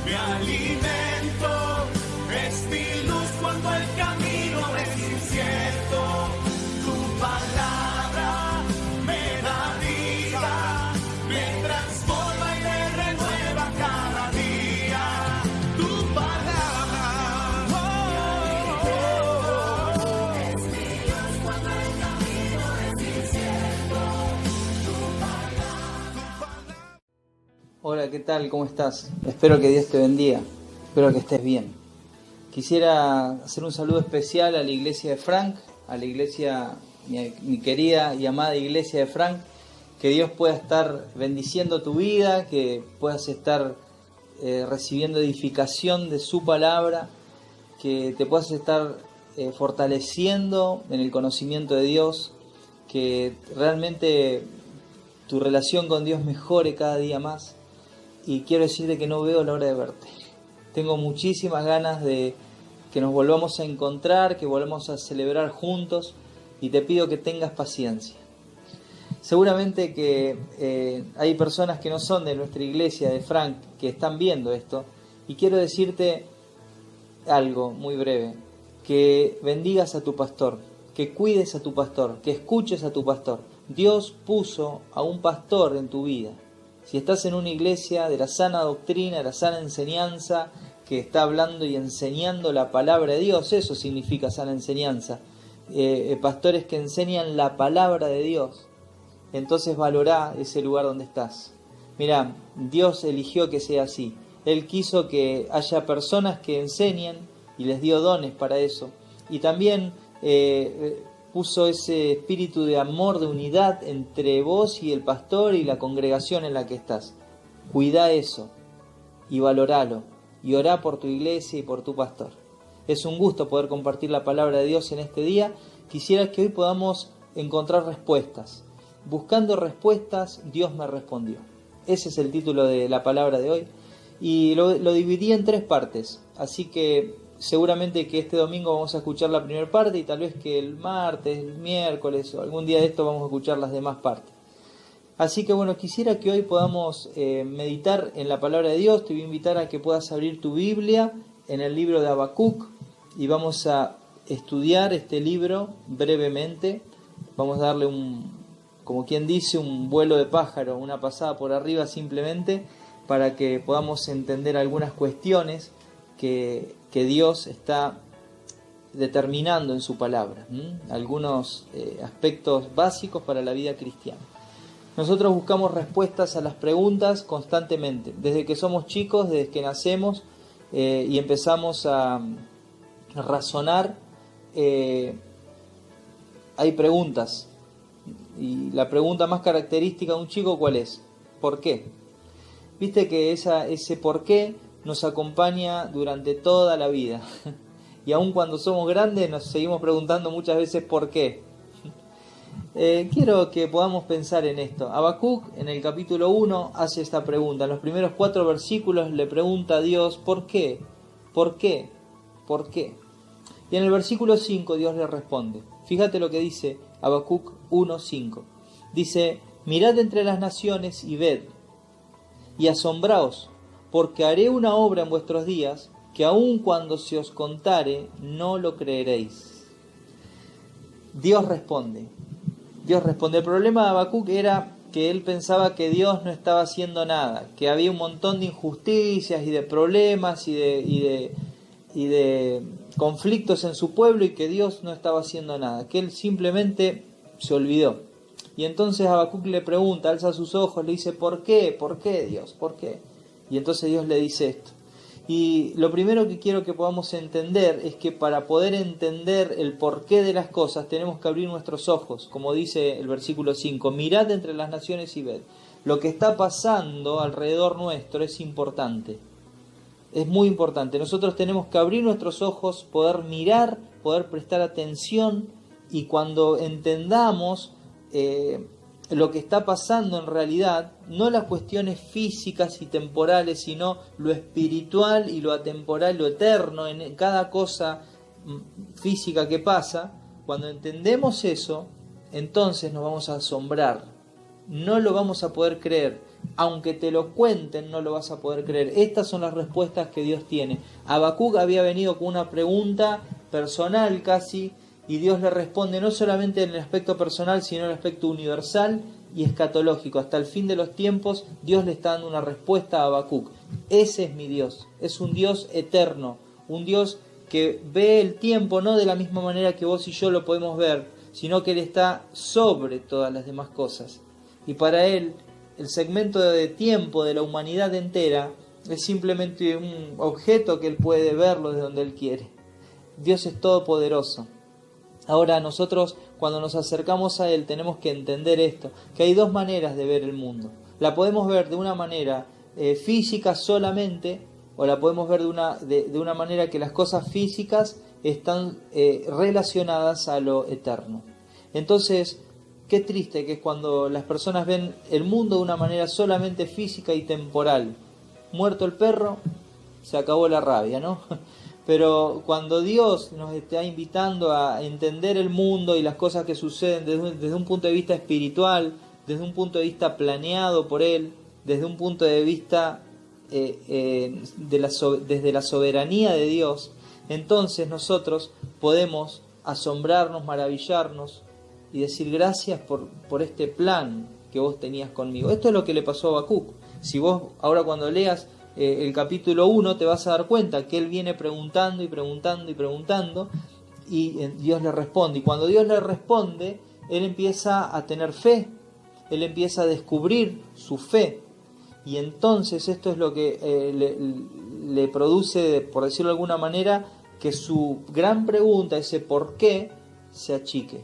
mi alimento, es mi luz cuando el camino es incierto. Tu palabra me da vida, me transforma y me renueva cada día. Tu palabra, es mi luz cuando el camino es incierto. Tu palabra. Hola, ¿qué tal? ¿Cómo estás? Espero que Dios te bendiga, espero que estés bien. Quisiera hacer un saludo especial a la iglesia de Frank, a la iglesia, mi querida y amada iglesia de Frank, que Dios pueda estar bendiciendo tu vida, que puedas estar recibiendo edificación de su palabra, que te puedas estar fortaleciendo en el conocimiento de Dios, que realmente tu relación con Dios mejore cada día más. Y quiero decirte que no veo la hora de verte. Tengo muchísimas ganas de que nos volvamos a encontrar, que volvamos a celebrar juntos, y te pido que tengas paciencia. Seguramente que hay personas que no son de nuestra iglesia, de Frank, que están viendo esto, y quiero decirte algo muy breve: que bendigas a tu pastor, que cuides a tu pastor, que escuches a tu pastor. Dios puso a un pastor en tu vida. Si estás en una iglesia de la sana doctrina, de la sana enseñanza, que está hablando y enseñando la palabra de Dios, eso significa sana enseñanza. Pastores que enseñan la palabra de Dios, entonces valorá ese lugar donde estás. Mirá, Dios eligió que sea así. Él quiso que haya personas que enseñen y les dio dones para eso. Y también puso ese espíritu de amor, de unidad entre vos y el pastor y la congregación en la que estás. Cuidá eso y valoralo, y orá por tu iglesia y por tu pastor. Es un gusto poder compartir la palabra de Dios en este día. Quisiera que hoy podamos encontrar respuestas. Buscando respuestas, Dios me respondió. Ese es el título de la palabra de hoy. Y lo dividí en 3 partes. Así que seguramente que este domingo vamos a escuchar la primera parte, y tal vez que el martes, el miércoles o algún día de esto vamos a escuchar las demás partes. Así que bueno, quisiera que hoy podamos meditar en la palabra de Dios. Te voy a invitar a que puedas abrir tu Biblia en el libro de Habacuc y vamos a estudiar este libro brevemente. Vamos a darle como quien dice, un vuelo de pájaro, una pasada por arriba simplemente, para que podamos entender algunas cuestiones que Dios está determinando en su palabra, algunos aspectos básicos para la vida cristiana. Nosotros buscamos respuestas a las preguntas constantemente, desde que somos chicos, desde que nacemos y empezamos a razonar. Hay preguntas, y la pregunta más característica de un chico, ¿cuál es? ¿Por qué? Viste que ese por qué nos acompaña durante toda la vida. Y aun cuando somos grandes nos seguimos preguntando muchas veces por qué. Quiero que podamos pensar en esto. Habacuc en el capítulo 1 hace esta pregunta. En los primeros 4 versículos le pregunta a Dios ¿por qué? ¿Por qué? ¿Por qué? Y en el versículo 5 Dios le responde. Fíjate lo que dice Habacuc 1:5. Dice: mirad entre las naciones y ved, y asombraos, porque haré una obra en vuestros días, que aun cuando se os contare, no lo creeréis. Dios responde. Dios responde. El problema de Habacuc era que él pensaba que Dios no estaba haciendo nada, que había un montón de injusticias y de problemas y de conflictos en su pueblo, y que Dios no estaba haciendo nada, que él simplemente se olvidó. Y entonces Habacuc le pregunta, alza sus ojos, le dice: ¿por qué? ¿Por qué, Dios? ¿Por qué? Y entonces Dios le dice esto. Y lo primero que quiero que podamos entender es que para poder entender el porqué de las cosas tenemos que abrir nuestros ojos, como dice el versículo 5, mirad entre las naciones y ved. Lo que está pasando alrededor nuestro es importante, es muy importante. Nosotros tenemos que abrir nuestros ojos, poder mirar, poder prestar atención, y cuando entendamos lo que está pasando en realidad, no las cuestiones físicas y temporales, sino lo espiritual y lo atemporal, lo eterno en cada cosa física que pasa. Cuando entendemos eso, entonces nos vamos a asombrar, no lo vamos a poder creer. aunque te lo cuenten, no lo vas a poder creer. Estas son las respuestas que Dios tiene. Habacuc había venido con una pregunta personal casi, y Dios le responde no solamente en el aspecto personal, sino en el aspecto universal y escatológico. Hasta el fin de los tiempos, Dios le está dando una respuesta a Habacuc. Ese es mi Dios. Es un Dios eterno, un Dios que ve el tiempo no de la misma manera que vos y yo lo podemos ver, sino que Él está sobre todas las demás cosas. Y para Él, el segmento de tiempo de la humanidad entera es simplemente un objeto que Él puede verlo desde donde Él quiere. Dios es todopoderoso. Ahora nosotros, cuando nos acercamos a Él, tenemos que entender esto, que hay dos maneras de ver el mundo. La podemos ver de una manera física solamente, o la podemos ver de una manera que las cosas físicas están relacionadas a lo eterno. Entonces, qué triste que es cuando las personas ven el mundo de una manera solamente física y temporal. Muerto el perro, se acabó la rabia, ¿no? Pero cuando Dios nos está invitando a entender el mundo y las cosas que suceden desde un punto de vista espiritual, desde un punto de vista planeado por Él, desde un punto de vista desde la soberanía de Dios, entonces nosotros podemos asombrarnos, maravillarnos y decir gracias por este plan que vos tenías conmigo. Esto es lo que le pasó a Habacuc. Si vos ahora cuando leas el capítulo 1 te vas a dar cuenta que él viene preguntando y preguntando y preguntando y Dios le responde. Y cuando Dios le responde, él empieza a tener fe, él empieza a descubrir su fe. Y entonces esto es lo que le produce, por decirlo de alguna manera, que su gran pregunta, ese por qué, se achique.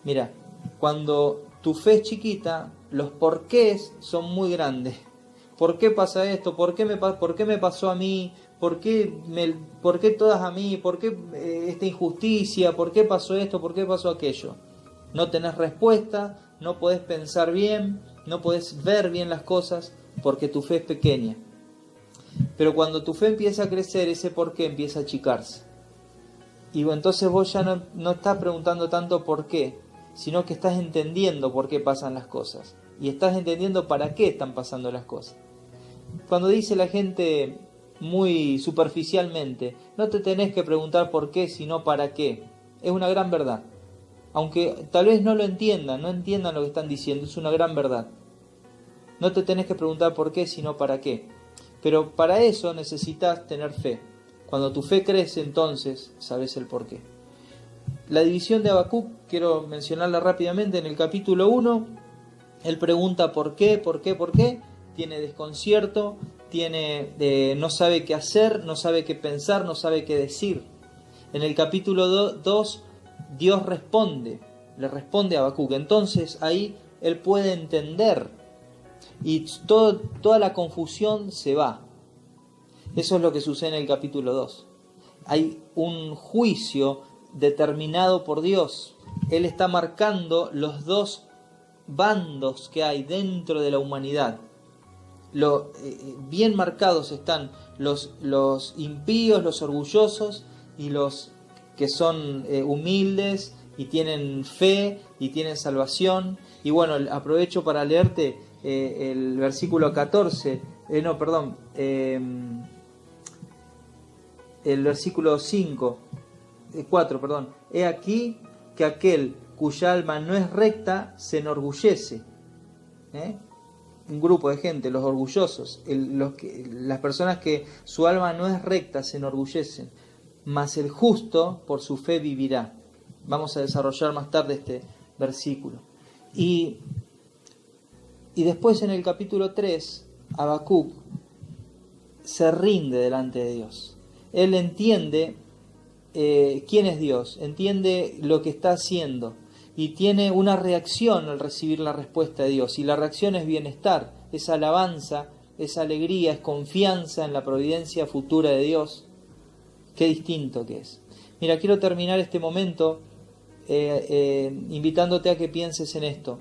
Mira, cuando tu fe es chiquita, los porqués son muy grandes. ¿Por qué pasa esto? ¿Por qué me pasó a mí? ¿Por qué todas a mí? ¿Por qué esta injusticia? ¿Por qué pasó esto? ¿Por qué pasó aquello? No tenés respuesta, no podés pensar bien, no podés ver bien las cosas porque tu fe es pequeña. Pero cuando tu fe empieza a crecer, ese por qué empieza a achicarse. Y entonces vos ya no estás preguntando tanto por qué, sino que estás entendiendo por qué pasan las cosas. Y estás entendiendo para qué están pasando las cosas. Cuando dice la gente muy superficialmente, no te tenés que preguntar por qué, sino para qué. Es una gran verdad. Aunque tal vez no lo entiendan, no entiendan lo que están diciendo, es una gran verdad. No te tenés que preguntar por qué, sino para qué. Pero para eso necesitas tener fe. Cuando tu fe crece, entonces sabes el por qué. La división de Habacuc, quiero mencionarla rápidamente. En el capítulo 1, él pregunta por qué, por qué, por qué. Tiene desconcierto, no sabe qué hacer, no sabe qué pensar, no sabe qué decir. En el capítulo 2, Dios le responde a Habacuc. Entonces ahí él puede entender y toda la confusión se va. Eso es lo que sucede en el capítulo 2. Hay un juicio determinado por Dios. Él está marcando los dos bandos que hay dentro de la humanidad. Bien marcados están los impíos, los orgullosos y los que son humildes y tienen fe y tienen salvación. Y bueno, aprovecho para leerte el versículo 14, el versículo 4, he aquí que aquel cuya alma no es recta se enorgullece. Un grupo de gente, los orgullosos, las personas que su alma no es recta se enorgullecen, mas el justo por su fe vivirá. Vamos a desarrollar más tarde este versículo. Y después en el capítulo 3, Habacuc se rinde delante de Dios. Él entiende quién es Dios, entiende lo que está haciendo y tiene una reacción al recibir la respuesta de Dios. Y la reacción es bienestar, es alabanza, es alegría, es confianza en la providencia futura de Dios. Qué distinto que es. Mira, quiero terminar este momento invitándote a que pienses en esto.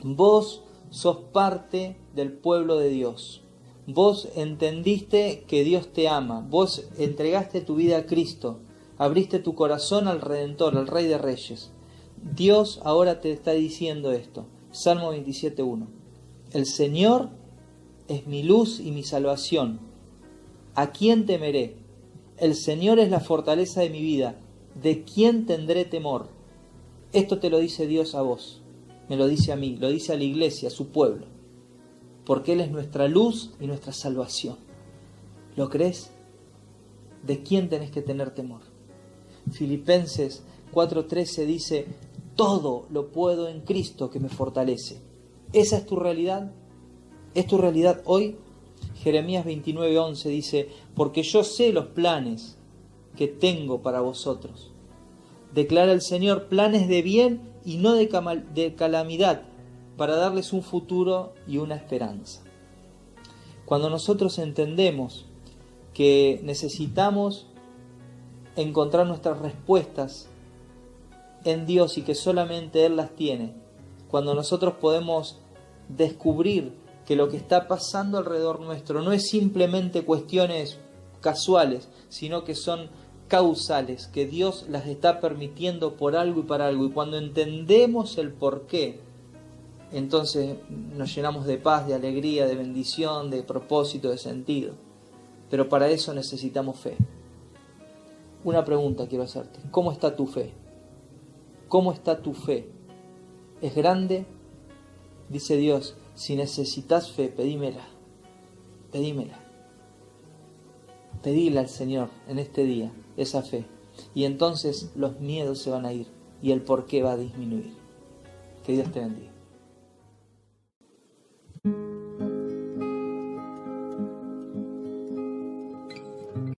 Vos sos parte del pueblo de Dios. Vos entendiste que Dios te ama. Vos entregaste tu vida a Cristo. Abriste tu corazón al Redentor, al Rey de Reyes. Dios ahora te está diciendo esto. Salmo 27:1. El Señor es mi luz y mi salvación. ¿A quién temeré? El Señor es la fortaleza de mi vida. ¿De quién tendré temor? Esto te lo dice Dios a vos, me lo dice a mí, lo dice a la iglesia, a su pueblo. Porque Él es nuestra luz y nuestra salvación. ¿Lo crees? ¿De quién tenés que tener temor? Filipenses 4:13 dice, todo lo puedo en Cristo que me fortalece. ¿Esa es tu realidad? ¿Es tu realidad hoy? Jeremías 29:11 dice, porque yo sé los planes que tengo para vosotros. Declara el Señor, planes de bien y no de calamidad, para darles un futuro y una esperanza. Cuando nosotros entendemos que necesitamos encontrar nuestras respuestas en Dios y que solamente Él las tiene, cuando nosotros podemos descubrir que lo que está pasando alrededor nuestro no es simplemente cuestiones casuales, sino que son causales, que Dios las está permitiendo por algo y para algo, y cuando entendemos el porqué, entonces nos llenamos de paz, de alegría, de bendición, de propósito, de sentido. Pero para eso necesitamos fe. Una pregunta quiero hacerte. ¿Cómo está tu fe? ¿Cómo está tu fe? ¿Es grande? Dice Dios, si necesitas fe, pedímela. Pedímela. Pedile al Señor en este día esa fe. Y entonces los miedos se van a ir y el porqué va a disminuir. Que Dios te bendiga.